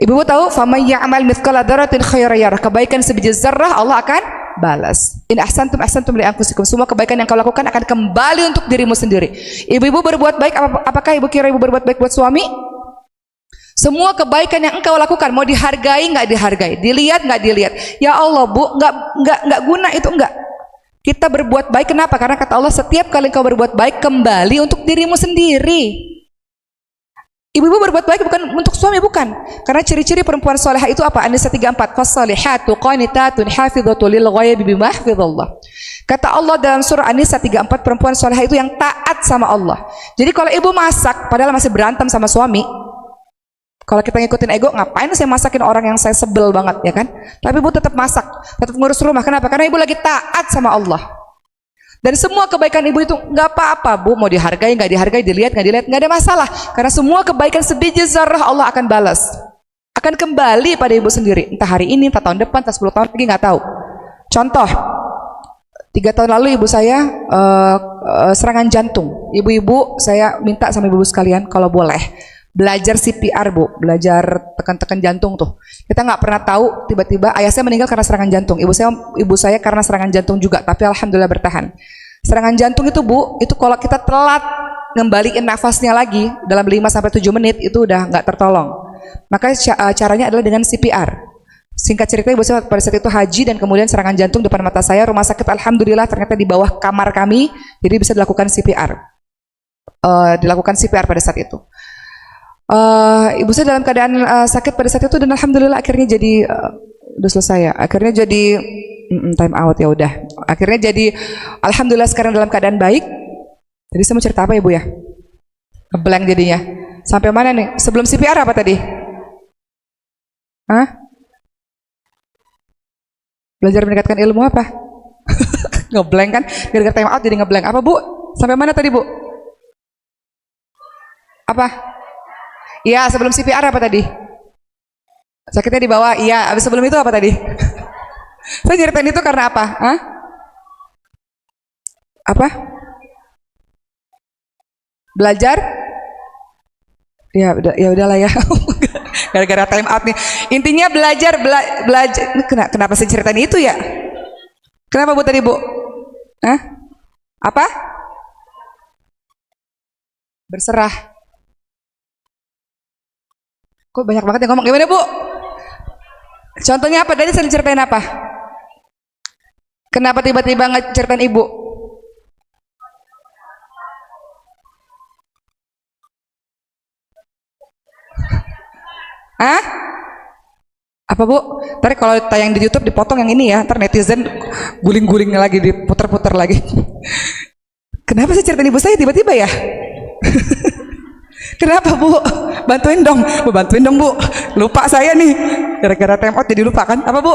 Ibu tahu, faman ya'mal mithqala dzarratin khairan yarah. Kebaikan sebiji zarrah Allah akan balas. In ahsantum ahsantum li anfusikum. Semua kebaikan yang kau lakukan akan kembali untuk dirimu sendiri. Ibu-ibu berbuat baik, apakah ibu kira ibu berbuat baik buat suami? Semua kebaikan yang engkau lakukan, mau dihargai nggak dihargai, dilihat nggak dilihat, ya Allah bu, nggak guna itu, enggak. Kita berbuat baik, kenapa? Karena kata Allah, setiap kali engkau berbuat baik kembali untuk dirimu sendiri. Ibu-ibu berbuat baik bukan untuk suami, bukan. Karena ciri-ciri perempuan salihah itu apa? An-Nisa 34, fas-salihatu qanitatun hafizatu lil ghaibi bima hafizallah. Kata Allah dalam surah An-Nisa 34, perempuan salihah itu yang taat sama Allah. Jadi kalau ibu masak padahal masih berantem sama suami, kalau kita ngikutin ego, ngapain saya masakin orang yang saya sebel banget, ya kan? Tapi ibu tetap masak, tetap ngurus rumah. Kenapa? Karena ibu lagi taat sama Allah. Dan semua kebaikan ibu itu nggak apa-apa bu, mau dihargai nggak dihargai, dilihat nggak dilihat, nggak ada masalah. Karena semua kebaikan sebiji zarrah Allah akan balas, akan kembali pada ibu sendiri. Entah hari ini, entah tahun depan, entah 10 tahun lagi, nggak tahu. Contoh, 3 tahun lalu ibu saya serangan jantung. Ibu-ibu, saya minta sama ibu-ibu sekalian kalau boleh belajar CPR bu, belajar tekan-tekan jantung tuh. Kita nggak pernah tahu, tiba-tiba ayah saya meninggal karena serangan jantung, ibu saya karena serangan jantung juga, tapi alhamdulillah bertahan. Serangan jantung itu bu, itu kalau kita telat ngembaliin nafasnya lagi dalam 5-7 menit itu udah nggak tertolong. Maka caranya adalah dengan CPR. Singkat cerita, ibu saya pada saat itu haji dan kemudian serangan jantung depan mata saya. Rumah sakit alhamdulillah ternyata di bawah kamar kami, jadi bisa dilakukan CPR. Dilakukan CPR pada saat itu. Ibu saya dalam keadaan sakit pada saat itu dan alhamdulillah akhirnya jadi udah selesai ya. Akhirnya jadi time out, ya udah. Akhirnya jadi alhamdulillah sekarang dalam keadaan baik. Jadi saya mau cerita apa ibu ya? Ngeblank jadinya. Sampai mana nih? Sebelum CPR apa tadi? Hah? Belajar meningkatkan ilmu apa? Ngeblank kan? Gara-gara time out jadi ngeblank. Apa bu? Sampai mana tadi bu? Apa? Iya, sebelum CPR apa tadi? Sakitnya di bawah. Iya, habis sebelum itu apa tadi? Saya ceritain itu karena apa? Hah? Apa? Belajar? Ya udah, ya udahlah ya. Gara-gara time out nih. Intinya belajar. Kenapa saya ceritain itu ya? Kenapa bu tadi bu? Hah? Apa? Berserah. Kok banyak banget yang ngomong, gimana bu? Contohnya apa? Tadi saya ceritain apa? Kenapa tiba-tiba ngeceritain ibu? Hah? Apa bu? Ntar kalau tayang di YouTube dipotong yang ini ya, ntar netizen guling-guling lagi, diputer-puter lagi. Kenapa saya ceritain ibu saya tiba-tiba ya? Kenapa bu? Bantuin dong, bantuin dong bu. Lupa saya nih, gara-gara time out jadi lupa kan? Apa bu?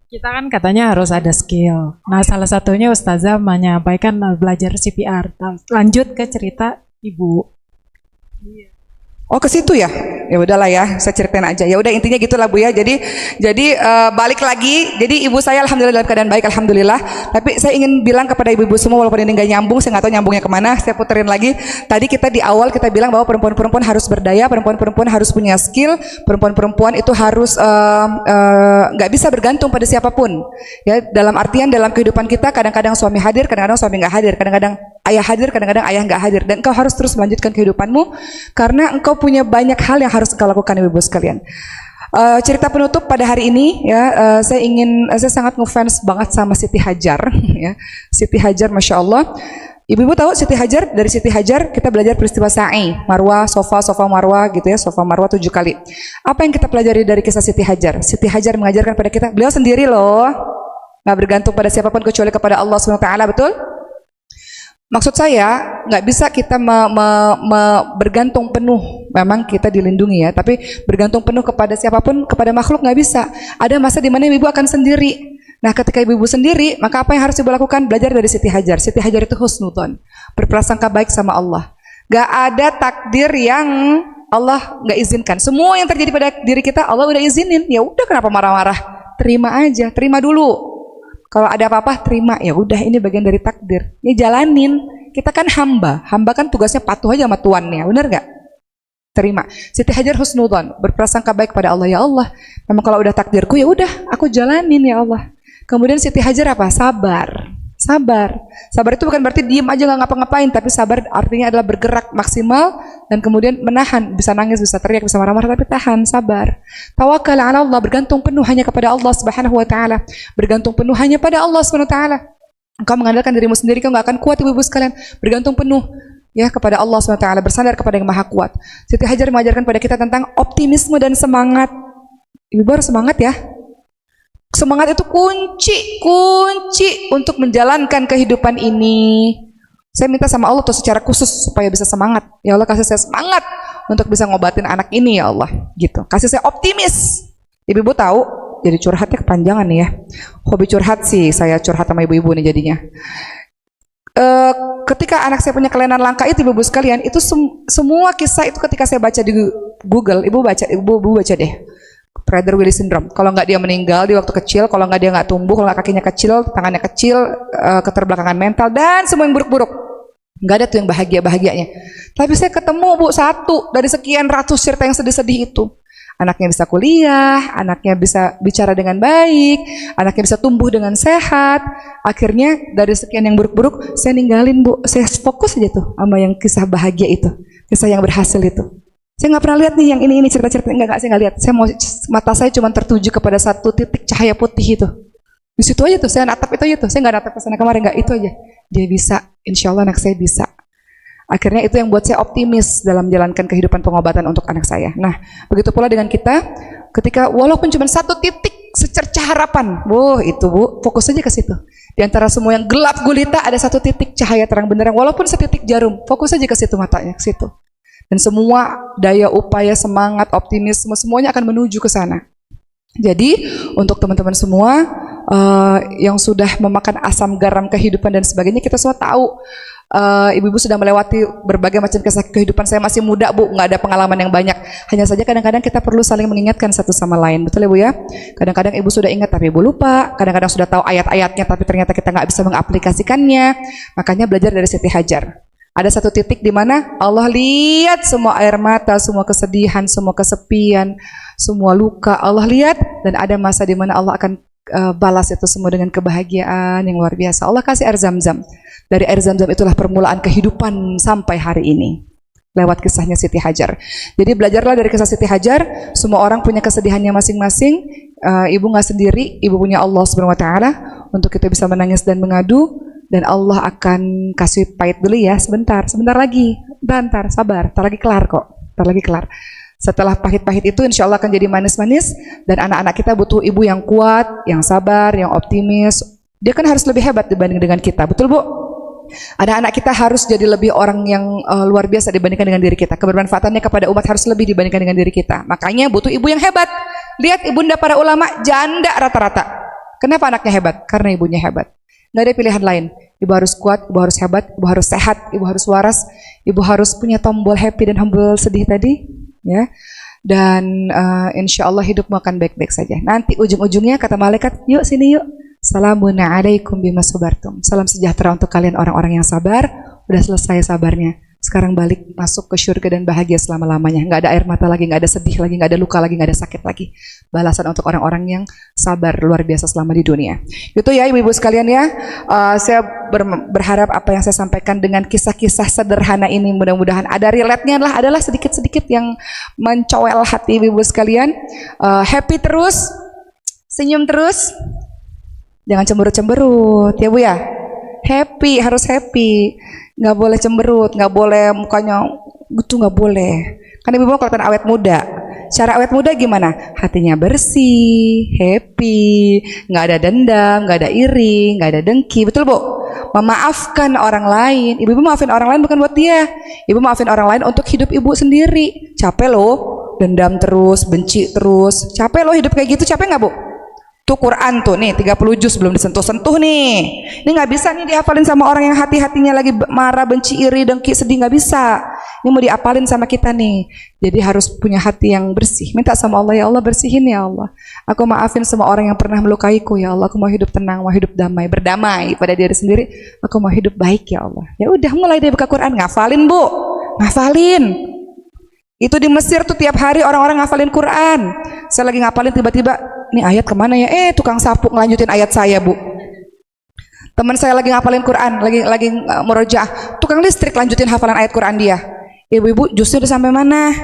Kita kan katanya harus ada skill. Nah salah satunya Ustazah menyampaikan belajar CPR. Lanjut ke cerita ibu. Oh ke situ ya? Ya udahlah ya, saya ceritain aja. Ya udah intinya gitulah bu ya. Jadi balik lagi. Jadi ibu saya alhamdulillah dalam keadaan baik, alhamdulillah. Tapi saya ingin bilang kepada ibu-ibu semua, walaupun ini nggak nyambung, saya nggak tahu nyambungnya kemana. Saya puterin lagi. Tadi kita di awal kita bilang bahwa perempuan-perempuan harus berdaya, perempuan-perempuan harus punya skill, perempuan-perempuan itu harus nggak bisa bergantung pada siapapun. Ya dalam artian dalam kehidupan kita kadang-kadang suami hadir, kadang-kadang suami nggak hadir, kadang-kadang ayah hadir, kadang-kadang ayah nggak hadir. Dan engkau harus terus melanjutkan kehidupanmu karena engkau punya banyak hal yang harus engkau lakukan ibu-ibu sekalian. Cerita penutup pada hari ini ya, saya sangat ngefans banget sama Siti Hajar ya. Siti Hajar Masya Allah. Ibu-ibu tahu Siti Hajar, dari Siti Hajar kita belajar peristiwa sa'i, marwah, sofa marwah gitu ya, sofa marwah 7 kali. Apa yang kita pelajari dari kisah Siti Hajar? Siti Hajar mengajarkan pada kita, beliau sendiri loh, nggak bergantung pada siapapun kecuali kepada Allah SWT, betul? Maksud saya, nggak bisa kita bergantung penuh. Memang kita dilindungi ya, tapi bergantung penuh kepada siapapun, kepada makhluk nggak bisa. Ada masa di mana ibu akan sendiri. Nah, ketika ibu sendiri, maka apa yang harus ibu lakukan? Belajar dari Siti Hajar. Siti Hajar itu husnudzon, berprasangka baik sama Allah. Nggak ada takdir yang Allah nggak izinkan. Semua yang terjadi pada diri kita, Allah udah izinin. Ya udah, kenapa marah-marah? Terima aja, terima dulu. Kalau ada apa-apa terima, ya udah ini bagian dari takdir. Ini jalanin. Kita kan hamba kan tugasnya patuh aja sama tuannya, benar nggak? terima. Siti Hajar husnudzon, berprasangka baik pada Allah. Ya Allah, memang kalau udah takdirku ya udah, aku jalanin ya Allah. Kemudian Siti Hajar apa? Sabar. Sabar. Sabar itu bukan berarti diem aja nggak ngapa-ngapain, tapi sabar artinya adalah bergerak maksimal dan kemudian menahan, bisa nangis, bisa teriak, bisa marah-marah, tapi tahan, sabar. Tawakal ala Allah, bergantung penuh hanya kepada Allah Subhanahu wa taala. Bergantung penuh hanya pada Allah Subhanahu wa taala. Engkau mengandalkan dirimu sendiri, kau nggak akan kuat ibu-ibu sekalian. Bergantung penuh ya kepada Allah Subhanahu wa taala, bersandar kepada yang Maha Kuat. Siti Hajar mengajarkan pada kita tentang optimisme dan semangat. Ibu harus semangat ya. Semangat itu kunci untuk menjalankan kehidupan ini. Saya minta sama Allah tuh secara khusus supaya bisa semangat. Ya Allah, kasih saya semangat untuk bisa ngobatin anak ini ya Allah. Gitu. Kasih saya optimis. Ibu-ibu tahu, jadi curhatnya kepanjangan nih ya. Hobi curhat sih, saya curhat sama ibu-ibu nih jadinya. Ketika anak saya punya kelainan langka itu ibu-ibu sekalian, itu semua kisah itu ketika saya baca di Google, ibu baca deh. Prader-Willi syndrome. Kalau nggak dia meninggal di waktu kecil, kalau nggak dia nggak tumbuh, kalau nggak kakinya kecil, tangannya kecil, keterbelakangan mental dan semua yang buruk-buruk. Nggak ada tuh yang bahagia-bahagianya. Tapi saya ketemu Bu satu dari sekian ratus cerita yang sedih-sedih itu. Anaknya bisa kuliah, anaknya bisa bicara dengan baik, anaknya bisa tumbuh dengan sehat. Akhirnya dari sekian yang buruk-buruk, saya ninggalin Bu. Saya fokus aja tuh sama yang kisah bahagia itu, kisah yang berhasil itu. Saya nggak pernah lihat nih yang ini cerita-cerita, enggak saya nggak lihat. Mata saya cuma tertuju kepada satu titik cahaya putih itu. Di situ aja tuh, saya natap itu aja tuh. Saya nggak natap ke sana kemarin, nggak, itu aja. Dia bisa, insya Allah anak saya bisa. Akhirnya itu yang buat saya optimis dalam menjalankan kehidupan pengobatan untuk anak saya. Nah, begitu pula dengan kita, ketika walaupun cuma satu titik secercah harapan, itu Bu, fokus aja ke situ. Di antara semua yang gelap gulita ada satu titik cahaya terang benderang, walaupun setitik jarum, fokus aja ke situ matanya, ke situ. Dan semua daya upaya, semangat, optimisme, semuanya akan menuju ke sana. Jadi, untuk teman-teman semua yang sudah memakan asam garam kehidupan dan sebagainya, kita semua tahu ibu-ibu sudah melewati berbagai macam kisah kehidupan. Saya masih muda Bu, nggak ada pengalaman yang banyak. Hanya saja kadang-kadang kita perlu saling mengingatkan satu sama lain. Betul ya Bu ya? Kadang-kadang ibu sudah ingat tapi ibu lupa. Kadang-kadang sudah tahu ayat-ayatnya tapi ternyata kita nggak bisa mengaplikasikannya. Makanya belajar dari Siti Hajar. Ada satu titik di mana Allah lihat semua air mata, semua kesedihan, semua kesepian, semua luka. Allah lihat dan ada masa di mana Allah akan balas itu semua dengan kebahagiaan yang luar biasa. Allah kasih air Zam-Zam. Dari air Zam-Zam itulah permulaan kehidupan sampai hari ini. Lewat kisahnya Siti Hajar. Jadi belajarlah dari kisah Siti Hajar. Semua orang punya kesedihannya masing-masing. Ibu nggak sendiri, ibu punya Allah Subhanahu Wa Taala untuk kita bisa menangis dan mengadu. Dan Allah akan kasih pahit dulu ya, sebentar lagi, bentar, sabar, ntar lagi kelar kok, ntar lagi kelar. Setelah pahit-pahit itu insya Allah akan jadi manis-manis, dan anak-anak kita butuh ibu yang kuat, yang sabar, yang optimis. Dia kan harus lebih hebat dibanding dengan kita, betul Bu? Anak-anak kita harus jadi lebih orang yang luar biasa dibandingkan dengan diri kita. Kebermanfaatannya kepada umat harus lebih dibandingkan dengan diri kita. Makanya butuh ibu yang hebat. Lihat ibunda para ulama, janda rata-rata. Kenapa anaknya hebat? Karena ibunya hebat. Nggak ada pilihan lain. Ibu harus kuat, ibu harus hebat, ibu harus sehat, ibu harus waras, ibu harus punya tombol happy dan tombol sedih tadi, ya. Dan insya Allah hidupmu akan baik-baik saja. Nanti ujung-ujungnya kata malaikat, yuk sini yuk. Assalamualaikum bima sabartum. Salam sejahtera untuk kalian orang-orang yang sabar. Udah selesai sabarnya. Sekarang balik masuk ke surga dan bahagia selama-lamanya. Nggak ada air mata lagi, nggak ada sedih lagi, nggak ada luka lagi, nggak ada sakit lagi. Balasan untuk orang-orang yang sabar luar biasa selama di dunia. Itu ya ibu-ibu sekalian ya. Saya berharap apa yang saya sampaikan dengan kisah-kisah sederhana ini mudah-mudahan ada relate-nya adalah sedikit-sedikit yang mencowel hati ibu-ibu sekalian. Happy terus, senyum terus. Jangan cemberut-cemberut ya Bu ya. Happy, harus happy. Nggak boleh cemberut, nggak boleh mukanya gitu, nggak boleh. Kan ibu mau kelihatan awet muda. Cara awet muda gimana? Hatinya bersih, happy, nggak ada dendam, nggak ada iri, nggak ada dengki, betul Bu? Memaafkan orang lain. Ibu maafin orang lain bukan buat dia. Ibu maafin orang lain untuk hidup ibu sendiri. Capek loh, dendam terus, benci terus. Capek loh hidup kayak gitu, capek nggak Bu? Tuh Quran tuh nih 30 juz belum disentuh-sentuh nih. Ini nggak bisa nih diapalin sama orang yang hati-hatinya lagi marah, benci, iri, dengki, sedih, nggak bisa. Ini mau diapalin sama kita nih. Jadi harus punya hati yang bersih. Minta sama Allah, ya Allah bersihin ya Allah. Aku maafin semua orang yang pernah melukaiku ya Allah. Aku mau hidup tenang, mau hidup damai, berdamai pada diri sendiri. Aku mau hidup baik ya Allah. Ya udah mulai dari buka Quran, ngafalin Bu, ngafalin. Itu di Mesir tuh tiap hari orang-orang ngafalin Quran. Saya lagi ngapalin tiba-tiba, nih ayat kemana ya? Tukang sapu ngelanjutin ayat saya, Bu. Teman saya lagi ngapalin Quran, lagi murojaah, tukang listrik lanjutin hafalan ayat Quran dia. Ibu-ibu, jusnya udah sampai mana?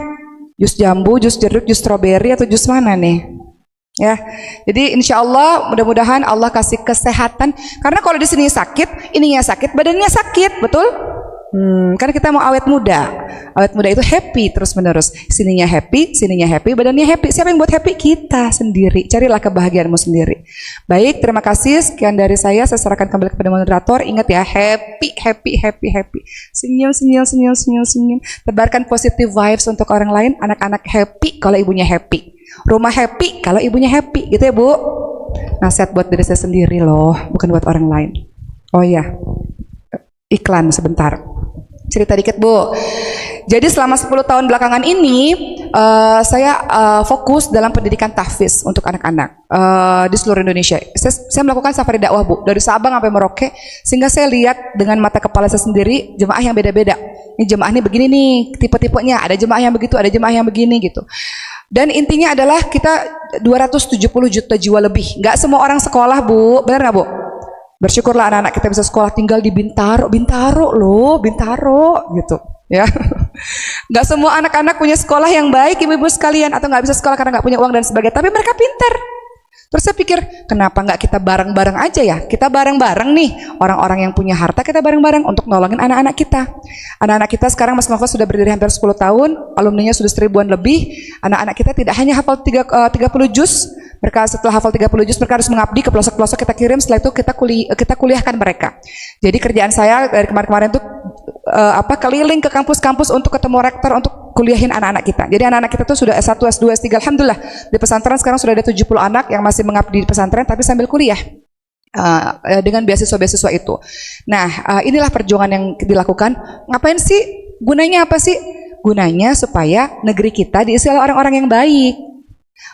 Jus jambu, jus jeruk, jus stroberi, atau jus mana nih? Ya, jadi insya Allah mudah-mudahan Allah kasih kesehatan. Karena kalau di sini sakit, ininya sakit, badannya sakit, betul? Karena kita mau awet muda. Awet muda itu happy terus menerus. Sininya happy, badannya happy. Siapa yang buat happy? Kita sendiri. Carilah kebahagiaanmu sendiri. Baik, terima kasih. Sekian dari saya. Saya serahkan kembali kepada moderator. Ingat ya, happy. Senyum. Tebarkan positive vibes untuk orang lain. Anak-anak happy kalau ibunya happy. Rumah happy kalau ibunya happy. Gitu ya, Bu. Nasihat buat diri saya sendiri loh, bukan buat orang lain. Oh iya, iklan sebentar. Cerita dikit, Bu. Jadi selama 10 tahun belakangan ini saya fokus dalam pendidikan tahfiz untuk anak-anak di seluruh Indonesia. Saya melakukan safari dakwah, Bu, dari Sabang sampai Merauke, sehingga saya lihat dengan mata kepala saya sendiri jemaah yang beda-beda. Ini jemaah ini begini nih, tipe-tipenya, ada jemaah yang begitu, ada jemaah yang begini gitu. Dan intinya adalah kita 270 juta jiwa lebih. Nggak semua orang sekolah, Bu. Benar nggak, Bu? Bersyukurlah anak-anak kita bisa sekolah, tinggal di Bintaro gitu ya. Nggak semua anak-anak punya sekolah yang baik, ibu-ibu sekalian, atau nggak bisa sekolah karena nggak punya uang dan sebagainya, tapi mereka pintar. Terus saya pikir, kenapa nggak kita bareng-bareng aja ya? Kita bareng-bareng nih, orang-orang yang punya harta, kita bareng-bareng untuk nolongin anak-anak kita. Anak-anak kita sekarang Mas Nova sudah berdiri hampir 10 tahun, alumninya sudah 1000-an lebih. Anak-anak kita tidak hanya hafal 30 juz, mereka setelah hafal 30 juz, mereka harus mengabdi ke pelosok-pelosok, kita kirim, setelah itu kita kuliahkan mereka. Jadi kerjaan saya dari kemarin-kemarin itu keliling ke kampus-kampus untuk ketemu rektor untuk kuliahin anak-anak kita. Jadi anak-anak kita tuh sudah S1, S2, S3, alhamdulillah. Di pesantren sekarang sudah ada 70 anak yang masih mengabdi di pesantren tapi sambil kuliah dengan beasiswa-beasiswa itu. Nah, inilah perjuangan yang dilakukan. Ngapain sih? Gunanya apa sih? Gunanya supaya negeri kita diisi oleh orang-orang yang baik.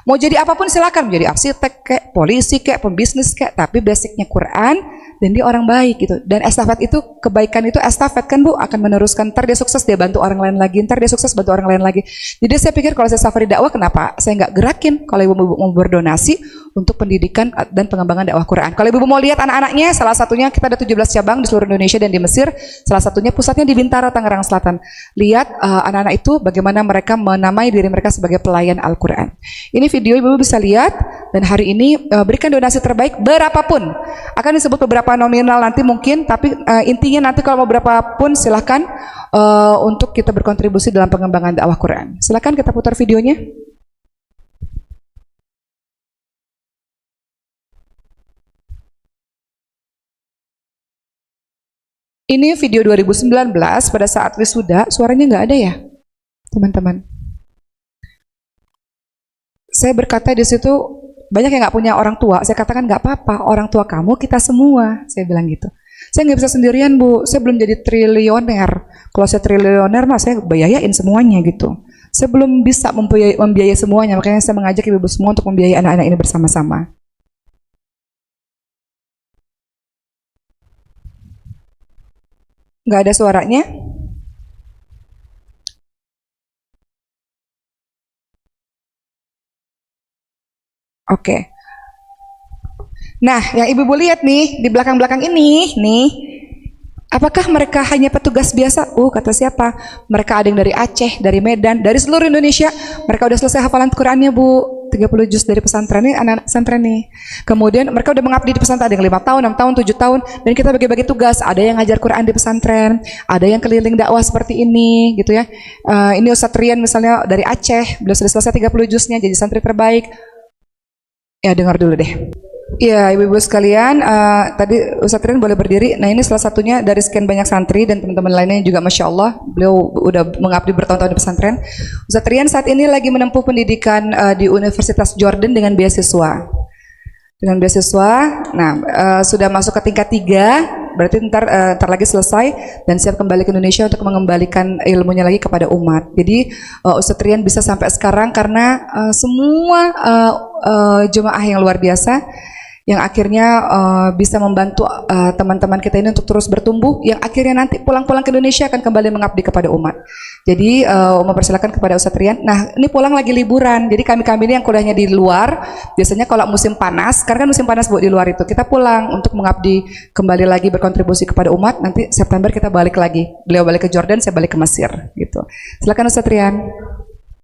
Mau jadi apapun silakan, menjadi arsitek kayak, polisi kayak, pembisnis kayak, tapi basicnya Quran dan dia orang baik gitu. Dan estafet itu, kebaikan itu estafet kan, Bu, akan meneruskan. Ntar dia sukses, dia bantu orang lain lagi, ntar dia sukses bantu orang lain lagi. Jadi saya pikir kalau saya safari dakwah, kenapa saya nggak gerakin kalau ibu mau berdonasi untuk pendidikan dan pengembangan dakwah Quran. Kalau ibu mau lihat anak-anaknya, salah satunya kita ada 17 cabang di seluruh Indonesia dan di Mesir, salah satunya pusatnya di Bintaro, Tangerang Selatan. Lihat anak-anak itu bagaimana mereka menamai diri mereka sebagai pelayan Al-Quran. Ini video ibu bisa lihat, dan hari ini berikan donasi terbaik berapapun. Akan disebut beberapa nominal nanti mungkin, tapi intinya nanti kalau mau berapapun silahkan untuk kita berkontribusi dalam pengembangan dakwah Quran. Silahkan kita putar videonya. Ini video 2019 pada saat wisuda, suaranya nggak ada ya, teman-teman. Saya berkata di situ, banyak yang nggak punya orang tua. Saya katakan nggak apa-apa, orang tua kamu kita semua. Saya bilang gitu. Saya nggak bisa sendirian, Bu. Saya belum jadi triliuner. Kalau saya triliuner, mah saya bayayain semuanya gitu. Saya belum bisa membiayai semuanya. Makanya saya mengajak ibu-ibu semua untuk membiayai anak-anak ini bersama-sama. Nggak ada suaranya. Oke. Nah, yang ibu-ibu lihat nih di belakang-belakang ini, nih, apakah mereka hanya petugas biasa? Kata siapa? Mereka ada yang dari Aceh, dari Medan, dari seluruh Indonesia. Mereka udah selesai hafalan Qurannya, Bu. 30 juz dari pesantren nih, anak-anak pesantren nih. Kemudian mereka udah mengabdi di pesantren, ada yang 5 tahun, 6 tahun, 7 tahun, dan kita bagi-bagi tugas. Ada yang ngajar Quran di pesantren, ada yang keliling dakwah seperti ini, gitu ya. Ini Ustadz Rian misalnya dari Aceh, beliau sudah selesai 30 juznya, jadi santri terbaik. Ya, dengar dulu deh. Iya, ibu-ibu sekalian, tadi Ustadz Rian boleh berdiri. Nah, ini salah satunya dari sekian banyak santri dan teman-teman lainnya juga, Masya Allah, beliau udah mengabdi bertahun-tahun di pesantren. Ustadz Rian saat ini lagi menempuh pendidikan di Universitas Jordan dengan beasiswa. Nah, sudah masuk ke tingkat 3, berarti ntar lagi selesai dan siap kembali ke Indonesia untuk mengembalikan ilmunya lagi kepada umat. Jadi Ustadz Rian bisa sampai sekarang karena semua jemaah yang luar biasa yang akhirnya bisa membantu teman-teman kita ini untuk terus bertumbuh, yang akhirnya nanti pulang-pulang ke Indonesia akan kembali mengabdi kepada umat. Jadi mempersilakan kepada Ustadz Rian. Nah, ini pulang lagi liburan, jadi kami ini yang kuliahnya di luar, biasanya kalau musim panas, karena kan musim panas Bu di luar itu, kita pulang untuk mengabdi kembali lagi berkontribusi kepada umat. Nanti September kita balik lagi, beliau balik ke Jordan, saya balik ke Mesir gitu. Silakan Ustadz Rian.